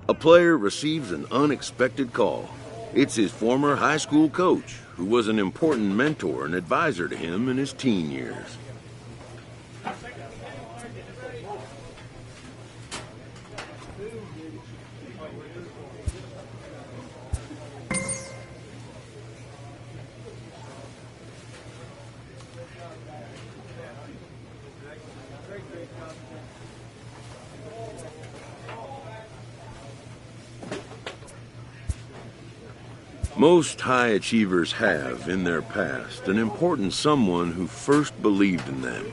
A player receives an unexpected call. It's his former high school coach, who was an important mentor and advisor to him in his teen years. Most high achievers have, in their past, an important someone who first believed in them.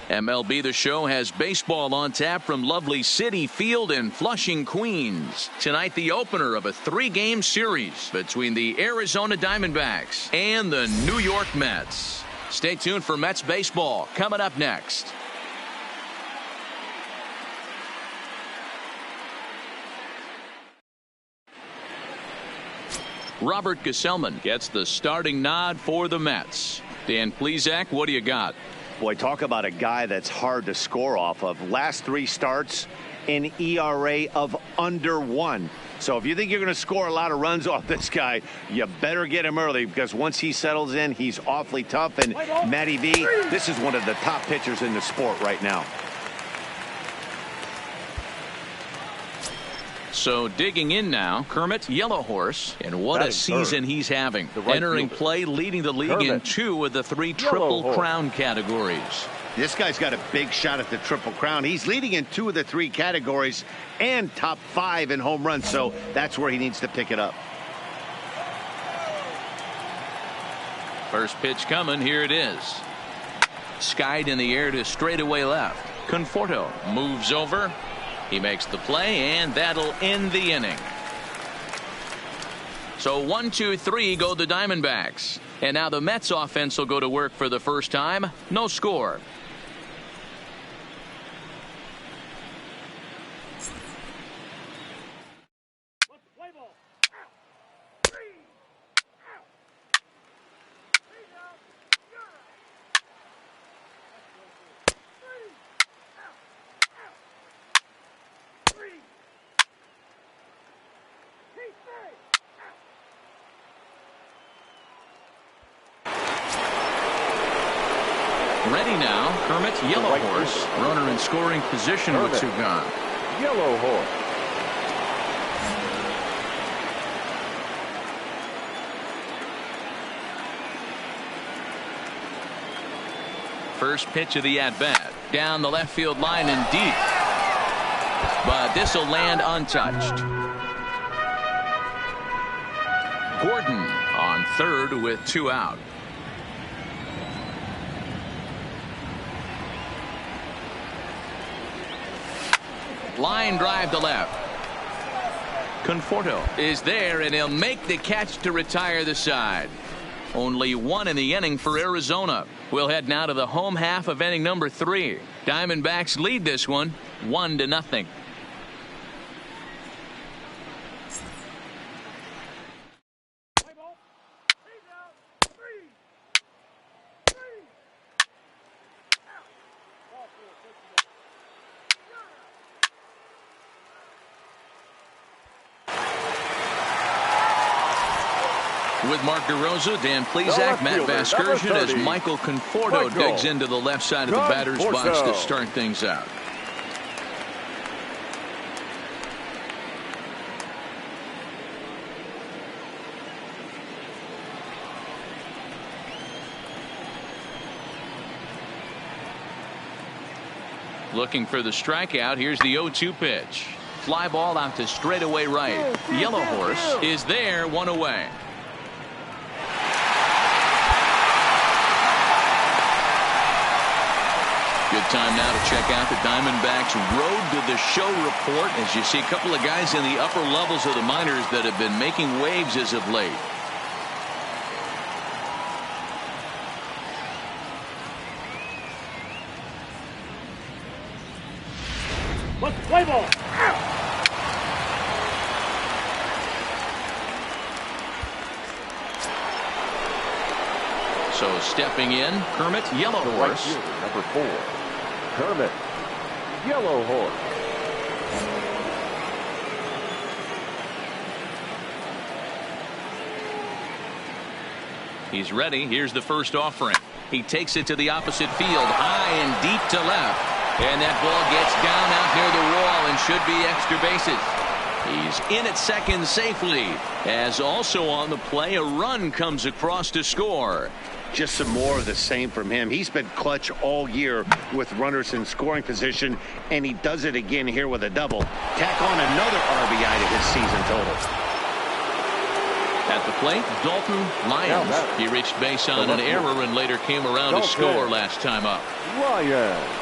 MLB The Show has baseball on tap from lovely Citi Field in Flushing, Queens. Tonight, the opener of a 3-game series between the Arizona Diamondbacks and the New York Mets. Stay tuned for Mets baseball coming up next. Robert Gesellman gets the starting nod for the Mets. Dan Plesac, what do you got? Boy, talk about a guy that's hard to score off of. Last 3 starts, an ERA of under 1. So if you think you're going to score a lot of runs off this guy, you better get him early, because once he settles in, he's awfully tough. And Matty V, this is one of the top pitchers in the sport right now. So digging in now, Kermit Yellowhorse, and what a season he's having. Entering play, leading the league in 2 of the 3 Triple Crown categories. This guy's got a big shot at the Triple Crown. He's leading in 2 of the 3 categories and top 5 in home runs, so that's where he needs to pick it up. First pitch coming, here it is. Skied in the air to straightaway left. Conforto moves over. He makes the play, and that'll end the inning. So 1, 2, 3 go the Diamondbacks. And now the Mets offense will go to work for the first time. No score. Ready now, Kermit Yellowhorse. Runner in scoring position with 2 gone. Yellowhorse. First pitch of the at-bat. Down the left field line and deep. But this will land untouched. Gordon on third with 2 out. Line drive to left. Conforto is there, and he'll make the catch to retire the side. Only 1 in the inning for Arizona. We'll head now to the home half of inning number 3. Diamondbacks lead this one 1-0. with Mark DeRosa, Dan Plesac, Matt Vasgersian as Michael Conforto digs into the left side of the batter's box to start things out. Looking for the strikeout. Here's the 0-2 pitch. Fly ball out to straightaway right. Yellow Horse is there, one away. Good time now to check out the Diamondbacks Road to the Show report, as you see a couple of guys in the upper levels of the minors that have been making waves as of late. Let's play ball. So stepping in, Kermit Yellow Horse. Number 4, Kermit Yellow Horse. He's ready. Here's the first offering. He takes it to the opposite field, high and deep to left. And that ball gets down out near the wall and should be extra bases. He's in at second safely, as also on the play, a run comes across to score. Just some more of the same from him. He's been clutch all year with runners in scoring position, and he does it again here with a double. Tack on another RBI to his season total. At the plate, Dalton Lyons. He reached base on an error and later came around to score last time up. Lyons.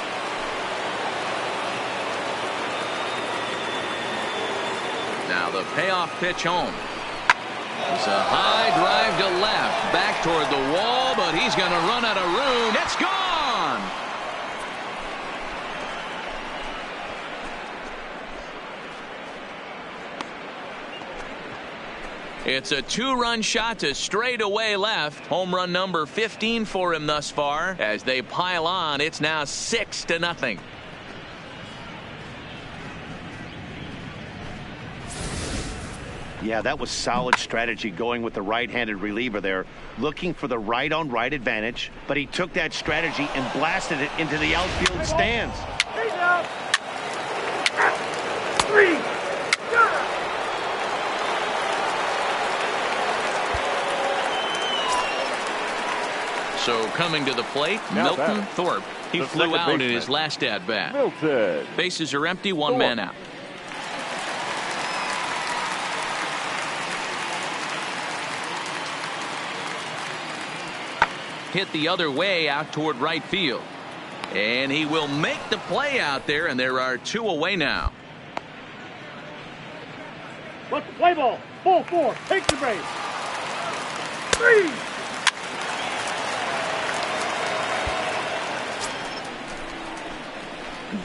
Now the payoff pitch home. It's a high drive to left, back toward the wall, but he's going to run out of room. It's gone. It's a 2-run shot to straightaway left. Home run number 15 for him thus far. As they pile on, it's now 6-0. Yeah, that was solid strategy going with the right-handed reliever there, looking for the right-on-right advantage, but he took that strategy and blasted it into the outfield stands. So coming to the plate, Milton Thorpe. He flew out in his last at-bat. Bases are empty, one man out. Hit the other way out toward right field. And he will make the play out there, and there are 2 away now. Let's play ball. Ball 4. Take the base. 3.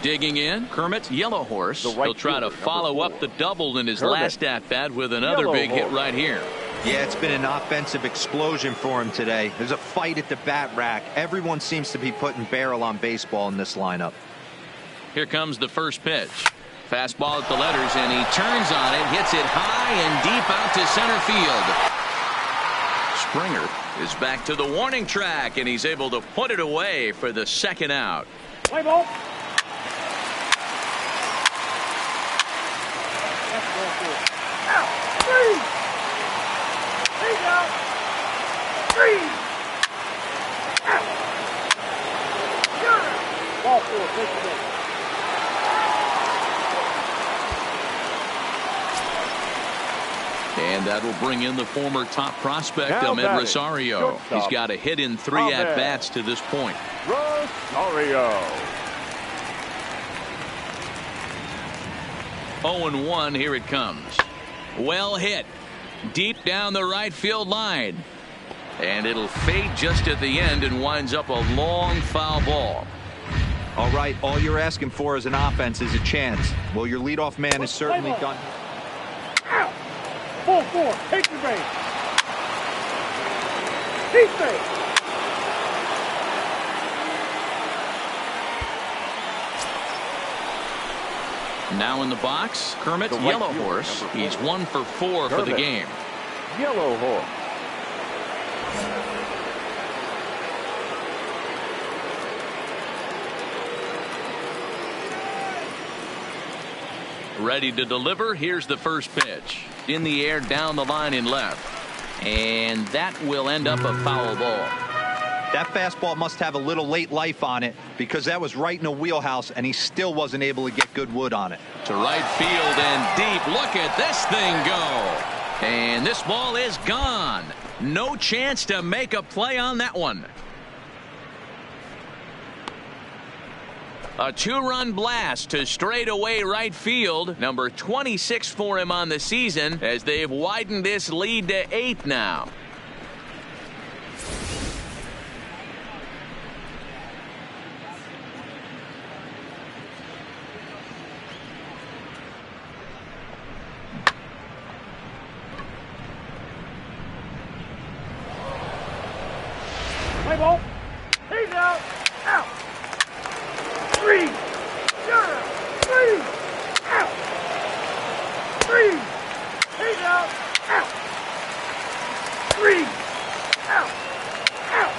Digging in, Kermit Yellow Horse. He'll try to follow up the double in his last at-bat with another big hit right here. Yeah, it's been an offensive explosion for him today. There's a fight at the bat rack. Everyone seems to be putting barrel on baseball in this lineup. Here comes the first pitch. Fastball at the letters, and he turns on it, hits it high and deep out to center field. Springer is back to the warning track, and he's able to put it away for the second out. Play ball. And that will bring in the former top prospect, Ahmed Rosario. He's got a hit in 3 at-bats to this point. Rosario. 0-1, here it comes. Well hit. Deep down the right field line. And it'll fade just at the end and winds up a long foul ball. All right, all you're asking for as an offense is a chance. Well, your leadoff man has certainly done. Ball 4. Take the base. Deep base. Now in the box, Kermit Yellow Horse. He's 1 for 4 for the game. Yellow Horse. Ready to deliver. Here's the first pitch. In the air, down the line in left. And that will end up a foul ball. That fastball must have a little late life on it, because that was right in the wheelhouse, and he still wasn't able to get good wood on it. To right field and deep. Look at this thing go. And this ball is gone. No chance to make a play on that one. A two-run blast to straightaway right field. Number 26 for him on the season, as they've widened this lead to 8 now. Play ball. He's out. Out. 3. You're out. 3. Out. 3. He's out. Out. 3. Out. Out.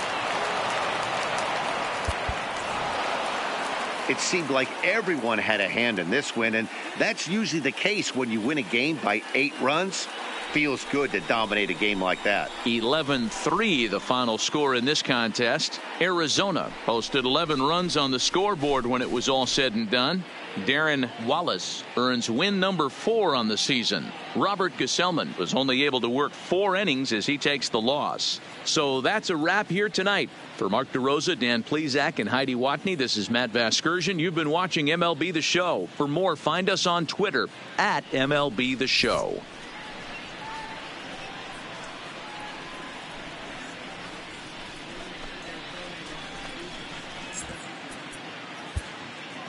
It seemed like everyone had a hand in this win, and that's usually the case when you win a game by 8 runs. Feels good to dominate a game like that. 11-3 the final score in this contest. Arizona posted 11 runs on the scoreboard when it was all said and done. Darren Wallace earns win number 4 on the season. Robert Gesellman was only able to work 4 innings as he takes the loss. So that's a wrap here tonight. For Mark DeRosa, Dan Plesac, and Heidi Watney, this is Matt Vasgersian. You've been watching MLB The Show. For more, find us on Twitter at MLB The Show.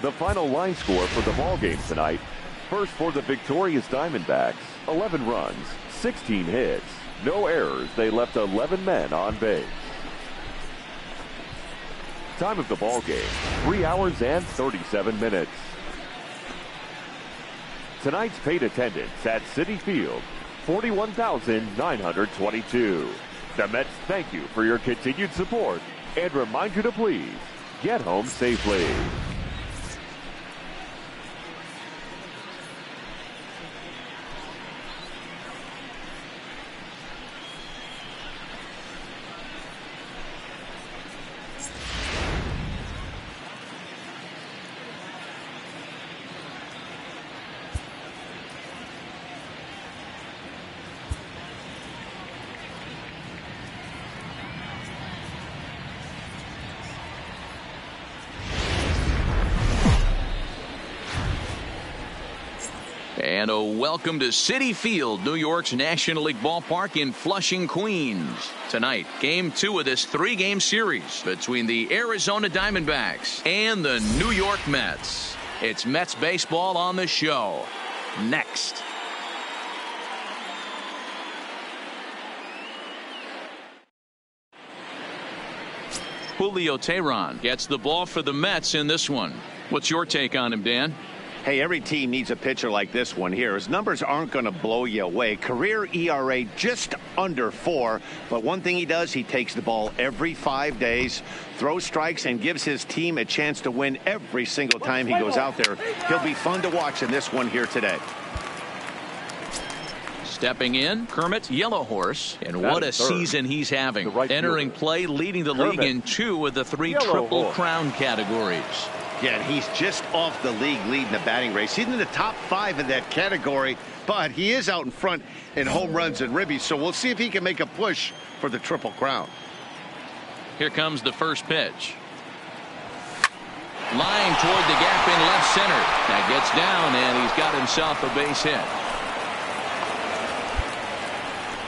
The final line score for the ballgame tonight. First for the victorious Diamondbacks, 11 runs, 16 hits, no errors. They left 11 men on base. Time of the ballgame, 3 hours and 37 minutes. Tonight's paid attendance at Citi Field, 41,922. The Mets thank you for your continued support and remind you to please get home safely. And a welcome to Citi Field, New York's National League ballpark in Flushing, Queens. Tonight, Game 2 of this 3-game series between the Arizona Diamondbacks and the New York Mets. It's Mets baseball on the show. Next. Julio Teheran gets the ball for the Mets in this one. What's your take on him, Dan? Hey, every team needs a pitcher like this one here. His numbers aren't going to blow you away. Career ERA just under 4. But one thing he does, he takes the ball every 5 days, throws strikes, and gives his team a chance to win every single time he goes out there. He'll be fun to watch in this one here today. Stepping in, Kermit Yellowhorse, and what a season he's having. Entering play, leading the league in 2 of the 3 Triple Crown categories. Yeah, and he's just off the league leading the batting race. He's in the top 5 in that category, but he is out in front in home runs and ribbies, so we'll see if he can make a push for the Triple Crown. Here comes the first pitch. Line toward the gap in left center. That gets down, and he's got himself a base hit.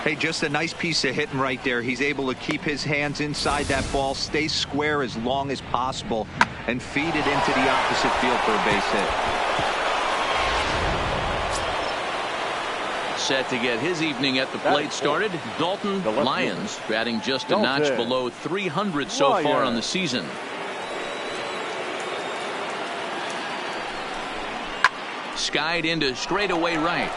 Hey, just a nice piece of hitting right there. He's able to keep his hands inside that ball, stay square as long as possible, and feed it into the opposite field for a base hit. Set to get his evening at the plate started. Dalton Lyons batting just a notch below 300 so far on the season. Skied into straightaway right.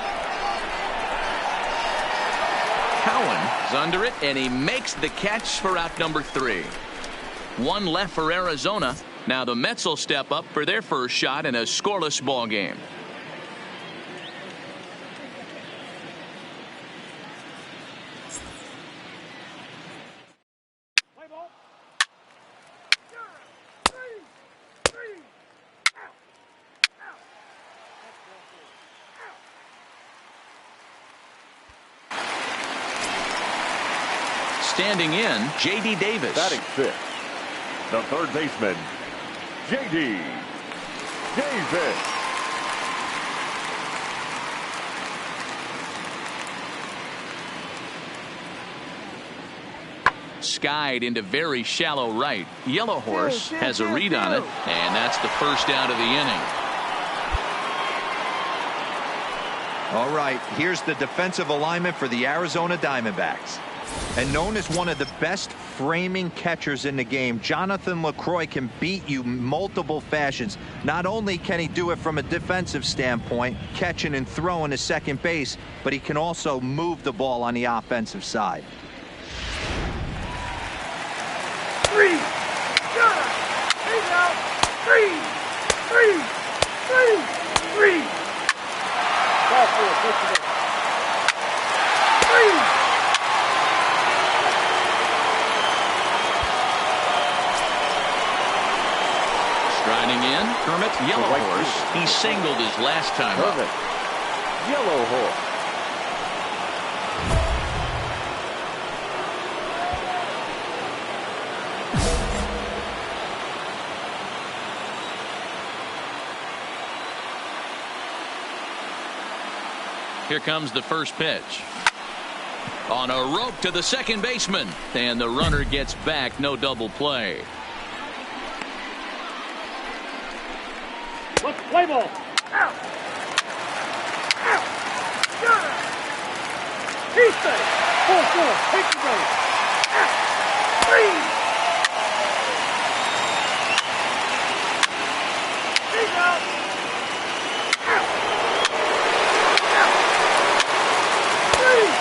Cowan is under it, and he makes the catch for out number 3. 1 left for Arizona. Now the Mets will step up for their first shot in a scoreless ball game. standing in, J.D. Davis. Batting fifth, the third baseman, J.D. Davis. Skied into very shallow right. Yellow Horse has a read on it, and that's the first out of the inning. All right, here's the defensive alignment for the Arizona Diamondbacks. And known as one of the best framing catchers in the game, Jonathan LaCroix can beat you multiple fashions. Not only can he do it from a defensive standpoint, catching and throwing to second base, but he can also move the ball on the offensive side. Three. Got it. He's out. Three. Ball four. Take the ball. Three. Striding in, Kermit Yellow Horse. He singled his last time up. Yellow Horse. Here comes the first pitch. On a rope to the second baseman. And the runner gets back. No double play. Let's play ball. Out. Out. Got it. He's safe. 4-4. Take the base. Out. Three. He's out. Out. Out. Three.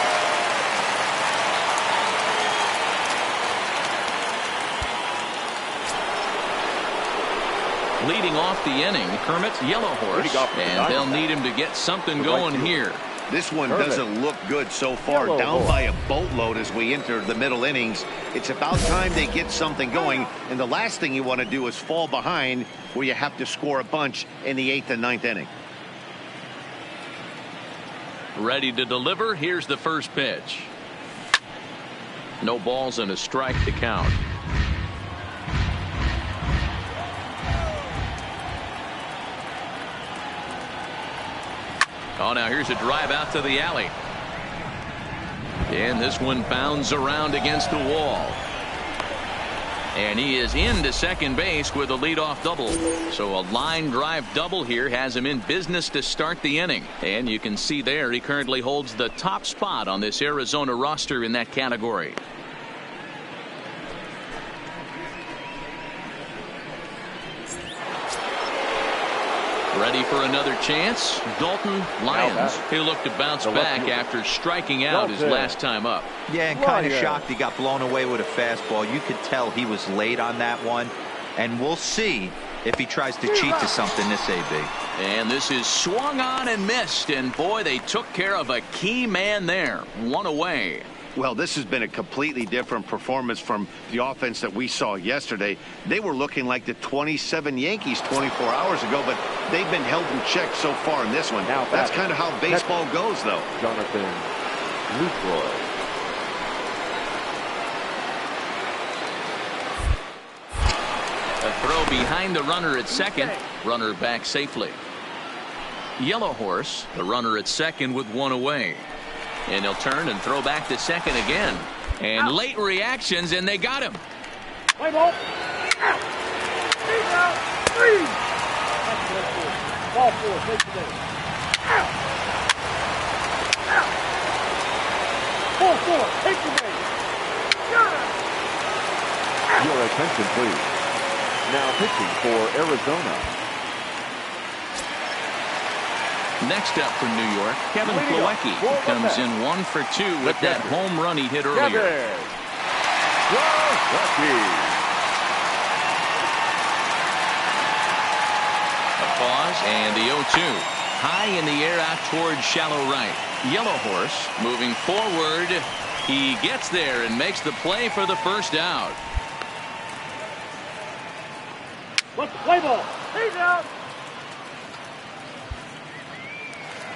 Leading off the inning, Kermit Yellow Horse, and they'll need him to get something going here. This one doesn't look good so far. Yellow Down Horse. by a boatload as we enter the middle innings. It's about time they get something going, and the last thing you want to do is fall behind where you have to score a bunch in the 8th and 9th inning. Ready to deliver. Here's the first pitch. No balls and a strike to count. Oh, now here's a drive out to the alley. And this one bounds around against the wall. And he is into second base with a leadoff double. So a line drive double here has him in business to start the inning. And you can see there he currently holds the top spot on this Arizona roster in that category. Ready for another chance. Dalton Lyons. He looked to bounce back after striking out his last time up. Yeah, and kind of shocked he got blown away with a fastball. You could tell he was late on that one. And we'll see if he tries to cheat to something this AB. And this is swung on and missed. And boy, they took care of a key man there. One away. Well, this has been a completely different performance from the offense that we saw yesterday. They were looking like the 27 Yankees 24 hours ago, but they've been held in check so far in this one. Now that's kind of how baseball goes, though. Jonathan LaCroix. A throw behind the runner at second. Runner back safely. Yellow Horse, the runner at second with one away. And he'll turn and throw back to second again. And late reactions, and they got him. Play ball. Out. He's out. Three. Ball four. Take the base. Out. Out. 4-4. Take the base. Got it. Your attention, please. Now pitching for Arizona. Next up from New York, Kevin Plawecki comes in 1 for 2 with that home run he hit earlier. A pause and the 0-2. High in the air out towards shallow right. Yellow Horse moving forward. He gets there and makes the play for the first out. Let's play ball. He's out.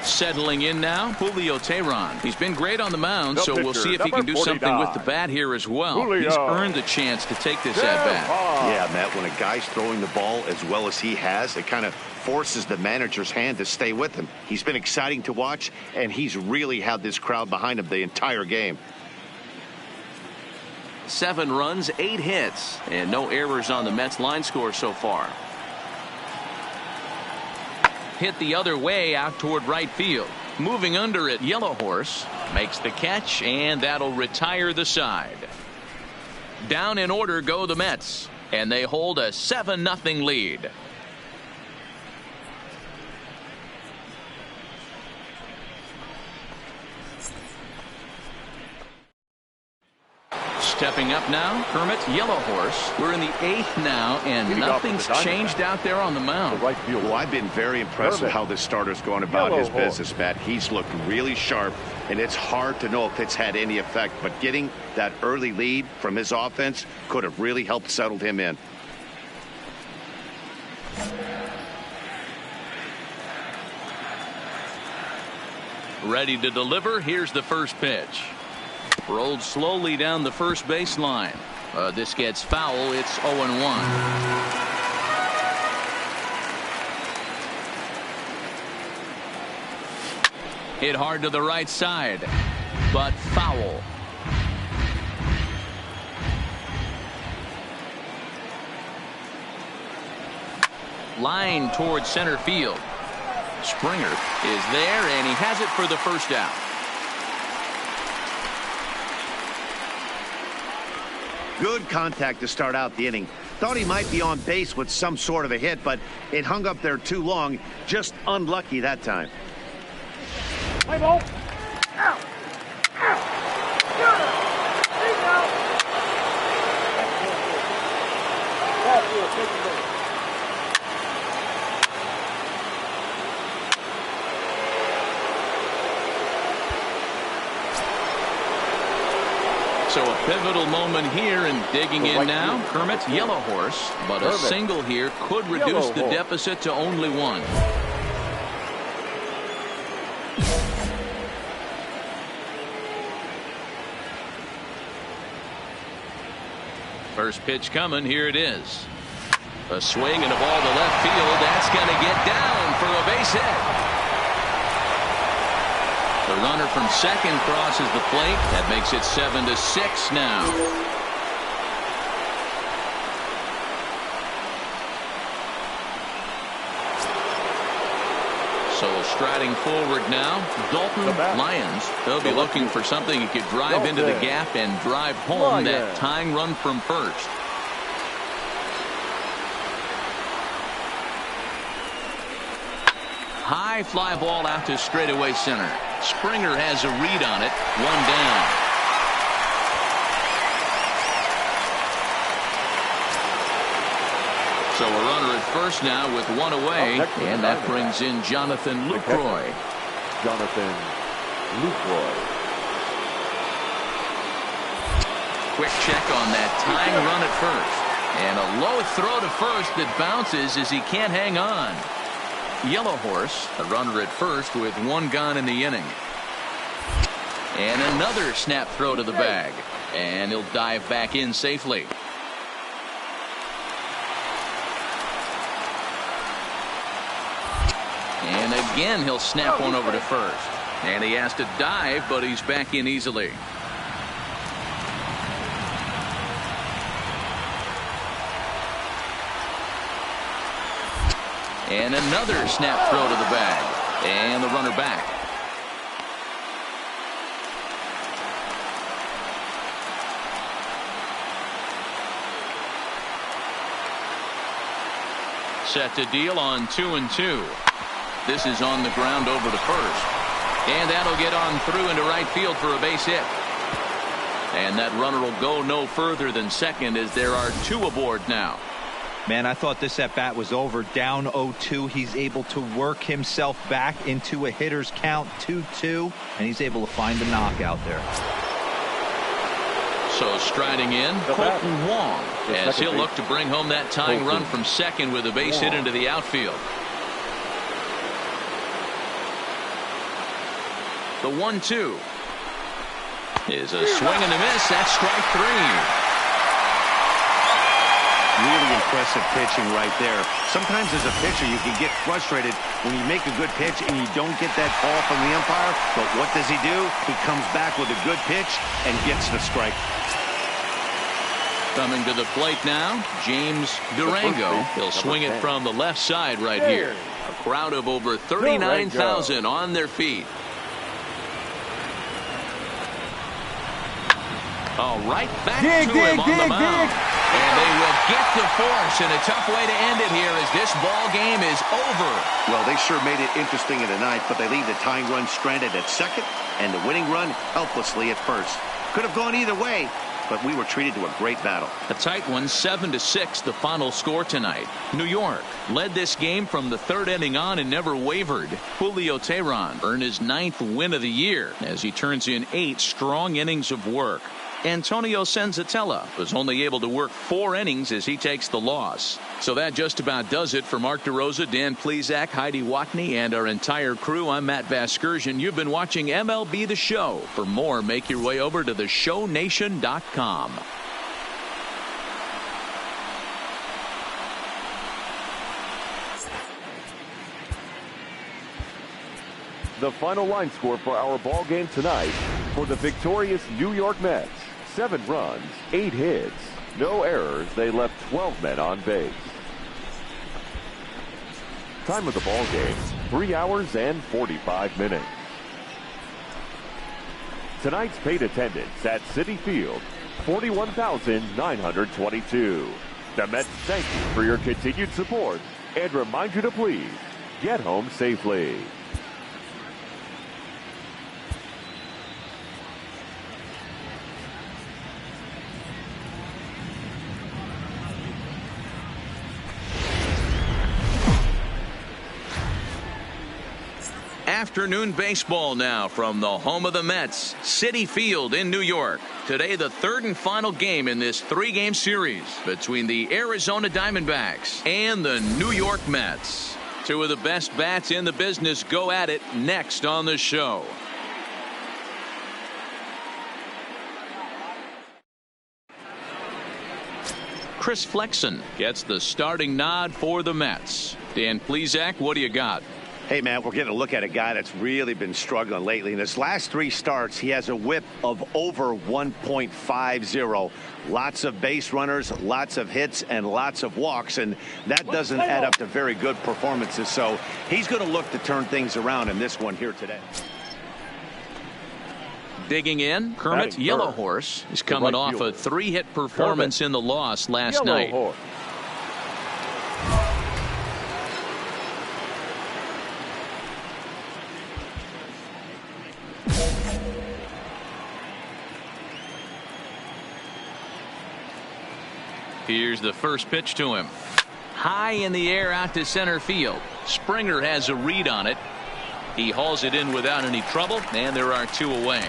Settling in now, Julio Teheran. He's been great on the mound, so we'll see if he can do 49. something with the bat here as well. Julio. He's earned the chance to take this at-bat. Yeah, Matt, when a guy's throwing the ball as well as he has, it kind of forces the manager's hand to stay with him. He's been exciting to watch, and he's really had this crowd behind him the entire game. 7 runs, 8 hits, and no errors on the Mets line score so far. Hit the other way out toward right field. Moving under it, Yellow Horse makes the catch, and that'll retire the side. Down in order go the Mets, and they hold a 7-0 lead. Stepping up now, Kermit, Yellow Horse. We're in the 8th now, and nothing's changed out there on the mound. Well, I've been very impressed with how this starter's going about his business, Matt. He's looked really sharp, and it's hard to know if it's had any effect, but getting that early lead from his offense could have really helped settle him in. Ready to deliver. Here's the first pitch. Rolled slowly down the first baseline. This gets foul. It's 0-1. Hit hard to the right side, but foul. Line towards center field. Springer is there, and he has it for the first out. Good contact to start out the inning. Thought he might be on base with some sort of a hit, but it hung up there too long. Just unlucky that time. Play ball. Out. Out. Good. He's out. Ball 4, taking base. So a pivotal moment here, and digging in now, Kermit, Yellow Horse, but a single here could reduce the deficit to only 1. First pitch coming, here it is. A swing and a ball to left field. That's going to get down for a base hit. The runner from second crosses the plate. That makes it 7-6 now. So striding forward now, Dalton Lyons. They'll be looking for something he could drive into the gap and drive home that tying run from first. High fly ball out to straightaway center. Springer has a read on it. 1 down. So a runner at first now with 1 away, and that brings in Jonathan Lucroy. Quick check on that tying run at first, and a low throw to first that bounces as he can't hang on. Yellow Horse, a runner at first with 1 gone in the inning. And another snap throw to the bag, and he'll dive back in safely. And again he'll snap one over to first, and he has to dive, but he's back in easily. And another snap throw to the bag, and the runner back. Set to deal on 2-2. This is on the ground over to first, and that'll get on through into right field for a base hit. And that runner will go no further than second, as there are 2 aboard now. Man, I thought this at bat was over. Down 0-2. He's able to work himself back into a hitter's count, 2-2, and he's able to find the knockout there. So striding in, Colton Wong, as he'll look to bring home that tying run from second with a base hit into the outfield. The 1-2 is a swing and a miss. That's strike 3. Really impressive pitching right there. Sometimes as a pitcher you can get frustrated when you make a good pitch and you don't get that call from the umpire. But what does he do? He comes back with a good pitch and gets the strike. Coming to the plate now, James Durango. He'll swing it from the left side right here. A crowd of over 39,000 on their feet. Oh, right back to him on the mound. And they will get the force, and a tough way to end it here as this ball game is over. Well, they sure made it interesting in the ninth, but they leave the tying run stranded at second and the winning run helplessly at first. Could have gone either way, but we were treated to a great battle. A tight one, 7-6, the final score tonight. New York led this game from the third inning on and never wavered. Julio Teheran earned his 9th win of the year as he turns in 8 strong innings of work. Antonio Senzatella was only able to work 4 innings as he takes the loss. So that just about does it for Mark DeRosa, Dan Plesac, Heidi Watney, and our entire crew. I'm Matt Vasgersian. You've been watching MLB The Show. For more, make your way over to theshownation.com. The final line score for our ball game tonight for the victorious New York Mets. 7 runs, 8 hits, no errors. They left 12 men on base. Time of the ball game, 3 hours and 45 minutes. Tonight's paid attendance at Citi Field, 41,922. The Mets thank you for your continued support and remind you to please get home safely. Afternoon baseball now from the home of the Mets, Citi Field in New York. Today, the third and final game in this 3-game series between the Arizona Diamondbacks and the New York Mets. 2 of the best bats in the business go at it next on the show. Chris Flexen gets the starting nod for the Mets. Dan Plesac, what do you got? Hey, man, we're getting a look at a guy that's really been struggling lately. In his last 3 starts, he has a whip of over 1.50. Lots of base runners, lots of hits, and lots of walks, and that doesn't add up to very good performances. So he's going to look to turn things around in this one here today. Digging in, Kermit Yellowhorse is coming off a 3-hit performance in the loss last night. Here's the first pitch to him. High in the air out to center field. Springer has a read on it. He hauls it in without any trouble, and there are 2 away.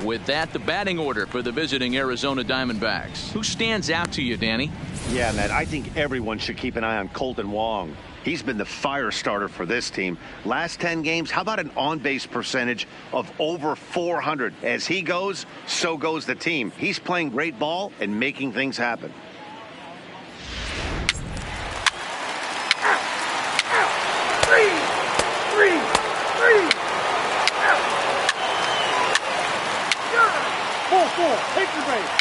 With that, the batting order for the visiting Arizona Diamondbacks. Who stands out to you, Danny? Yeah, Matt, I think everyone should keep an eye on Colton Wong. He's been the fire starter for this team. Last 10 games, how about an on-base percentage of over 400? As he goes, so goes the team. He's playing great ball and making things happen. Three. Four. Take your base.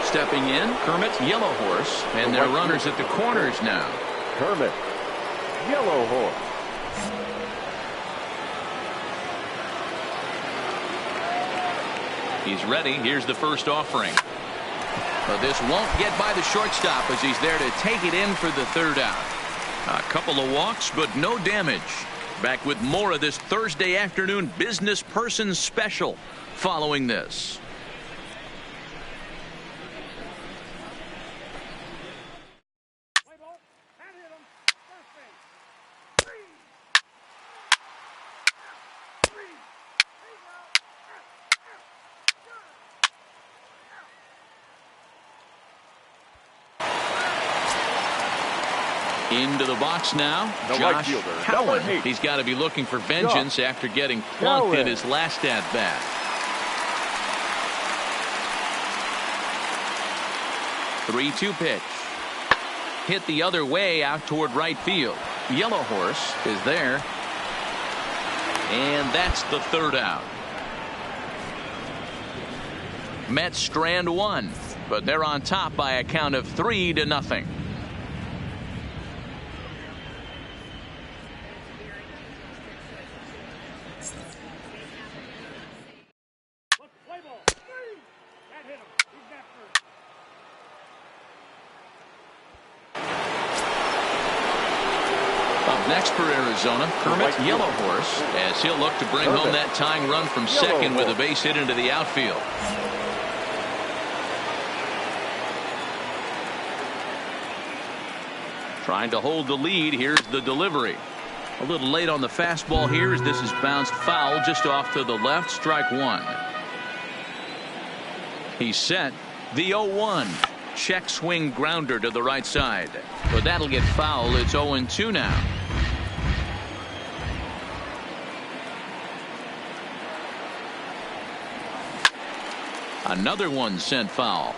Stepping in, Kermit Yellowhorse, and their runners at the corners now. Kermit Yellowhorse. He's ready. Here's the first offering. But this won't get by the shortstop as he's there to take it in for the 3rd out. A couple of walks, but no damage. Back with more of this Thursday afternoon business person special following this. Into the box now, The right Josh fielder, Cowan. number 8. He's got to be looking for vengeance after getting plunked in his last at-bat. Three-two pitch. Hit the other way out toward right field. Yellow Horse is there. And that's the third out. Mets strand one, but they're on top by a count of 3-0. Up next for Arizona, Kermit Yellow Horse, as he'll look to bring home that tying run from second with a base hit into the outfield. Trying to hold the lead. Here's the delivery. A little late on the fastball here as this is bounced foul just off to the left. Strike one. He's set. The 0-1. Check swing grounder to the right side. But that'll get foul. It's 0-2 now. Another one sent foul.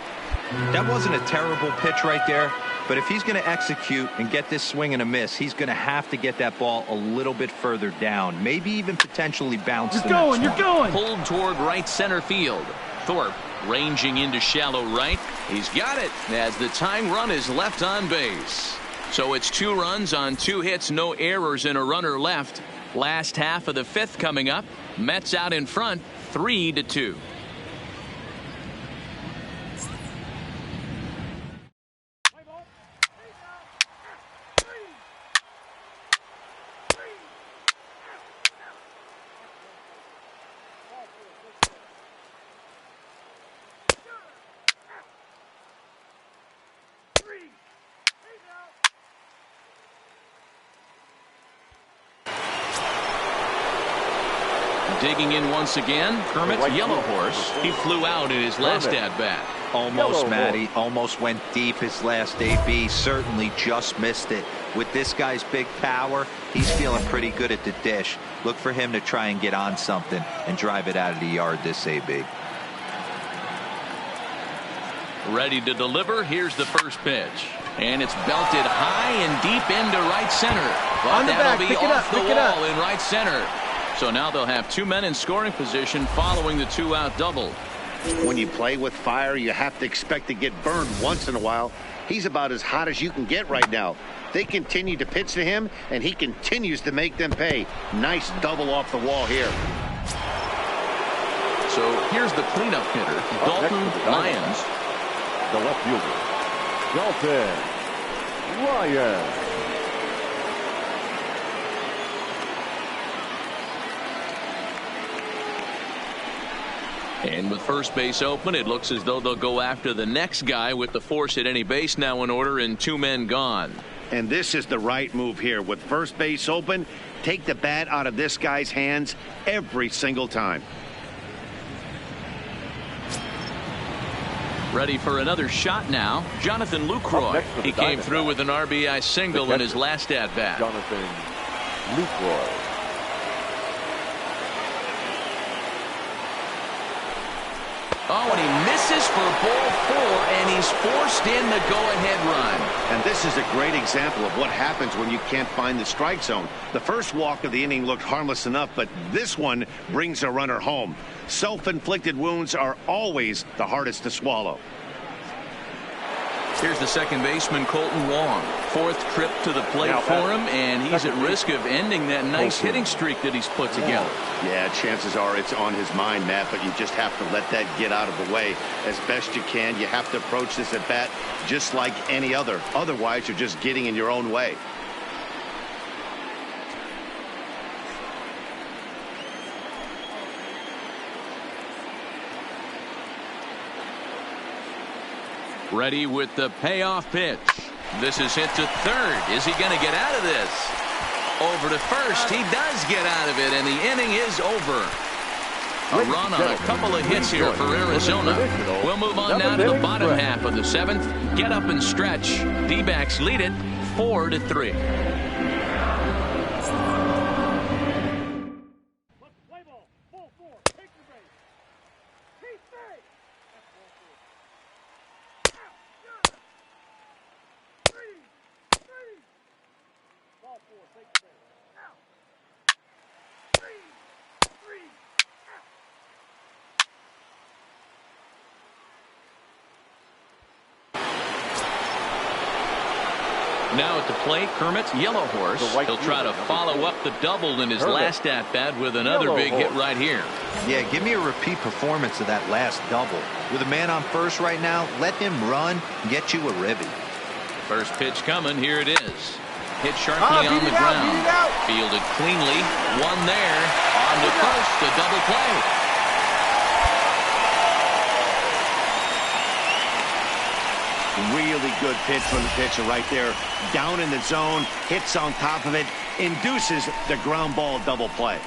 That wasn't a terrible pitch right there. But if he's going to execute and get this swing and a miss, he's going to have to get that ball a little bit further down. Maybe even potentially bounce. You're going. Pulled toward right center field. Thorpe ranging into shallow right. He's got it as the tying run is left on base. So it's 2 runs on 2 hits, no errors, and a runner left. Last half of the 5th coming up. Mets out in front, 3-2. Digging in once again, Kermit Yellow Horse. He flew out in his last at-bat. Almost, Matty. Almost went deep his last AB. Certainly just missed it. With this guy's big power, he's feeling pretty good at the dish. Look for him to try and get on something and drive it out of the yard this AB. Ready to deliver. Here's the first pitch. And it's belted high and deep into right center. But that'll be off the wall in right center. So now they'll have 2 men in scoring position following the 2-out double. When you play with fire, you have to expect to get burned once in a while. He's about as hot as you can get right now. They continue to pitch to him, and he continues to make them pay. Nice double off the wall here. So here's the cleanup hitter, Dalton Lyons. The left fielder, Dalton Lyons. And with first base open, it looks as though they'll go after the next guy with the force at any base now in order and 2 men gone. And this is the right move here. With first base open, take the bat out of this guy's hands every single time. Ready for another shot now. Jonathan Lucroy. He came through with an RBI single in his last at-bat. Jonathan Lucroy. Oh, and he misses for ball 4, and he's forced in the go-ahead run. And this is a great example of what happens when you can't find the strike zone. The first walk of the inning looked harmless enough, but this one brings a runner home. Self-inflicted wounds are always the hardest to swallow. Here's the second baseman, Colton Wong. 4th trip to the plate for him, and he's at risk of ending that nice hitting streak that he's put together. Yeah, chances are it's on his mind, Matt, but you just have to let that get out of the way as best you can. You have to approach this at bat just like any other. Otherwise, you're just getting in your own way. Ready with the payoff pitch. This is hit to third. Is he going to get out of this? Over to first. He does get out of it, and the inning is over. A run on a couple of hits here for Arizona. We'll move on now to the bottom half of the 7th. Get up and stretch. D-backs lead it 4-3. Play ball. Ball 4. Take the base. He's safe. That's ball 4. Out. Good. 3. Ball 4. Take the base. Out. 3. Out. Now at the plate, Kermit's Yellow Horse. He'll try to follow up the double in his last at-bat with another big hit right here. Yeah, give me a repeat performance of that last double. With a man on first right now, let him run and get you a ribby. First pitch coming. Here it is. Hit sharply on the ground. Fielded cleanly. One there. On to first. A double play. Really good pitch from the pitcher right there. Down in the zone, hits on top of it, induces the ground ball double play.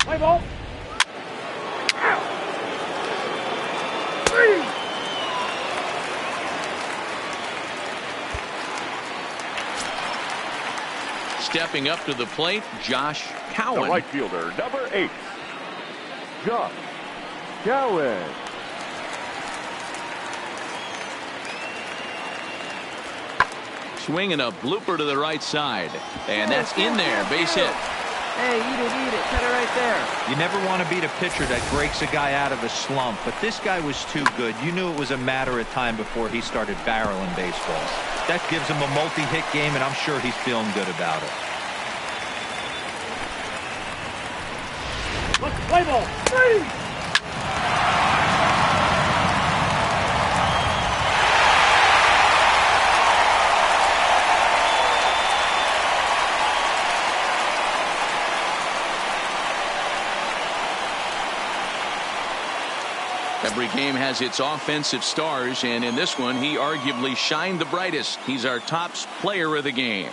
Play ball. Out. 3. Stepping up to the plate, Josh Cowan. The right fielder, number 8, Josh Cowan. Swinging a blooper to the right side. And that's in there. Base hit. Hey, eat it. Cut it right there. You never want to beat a pitcher that breaks a guy out of a slump, but this guy was too good. You knew it was a matter of time before he started barreling baseballs. That gives him a multi-hit game, and I'm sure he's feeling good about it. Let's play ball. 3. Every game has its offensive stars, and in this one, he arguably shined the brightest. He's our top player of the game.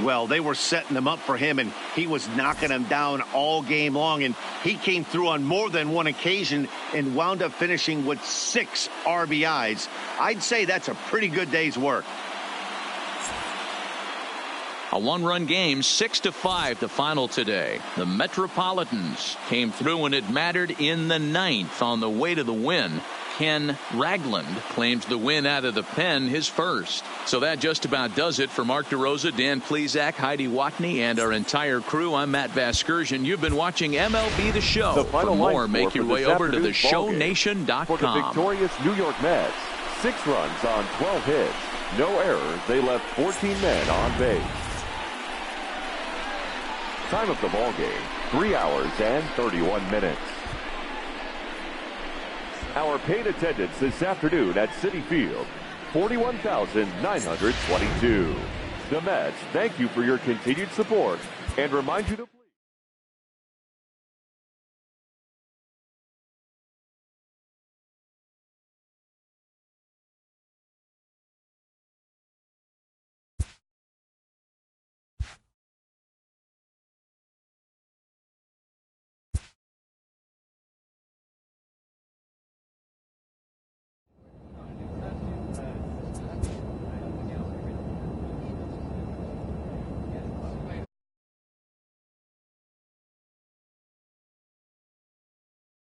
Well, they were setting them up for him, and he was knocking them down all game long, and he came through on more than one occasion and wound up finishing with 6 RBIs. I'd say that's a pretty good day's work. A one-run game, 6-5 the final today. The Metropolitans came through when it mattered in the 9th on the way to the win. Ken Ragland claims the win out of the pen, his first. So that just about does it for Mark DeRosa, Dan Plesac, Heidi Watney, and our entire crew. I'm Matt Vasgersian. You've been watching MLB The Show. For more, make your way over to theshownation.com. For the victorious New York Mets, 6 runs on 12 hits. No errors. They left 14 men on base. Time of the ball game, 3 hours and 31 minutes. Our paid attendance this afternoon at Citi Field, 41,922. The Mets thank you for your continued support and remind you to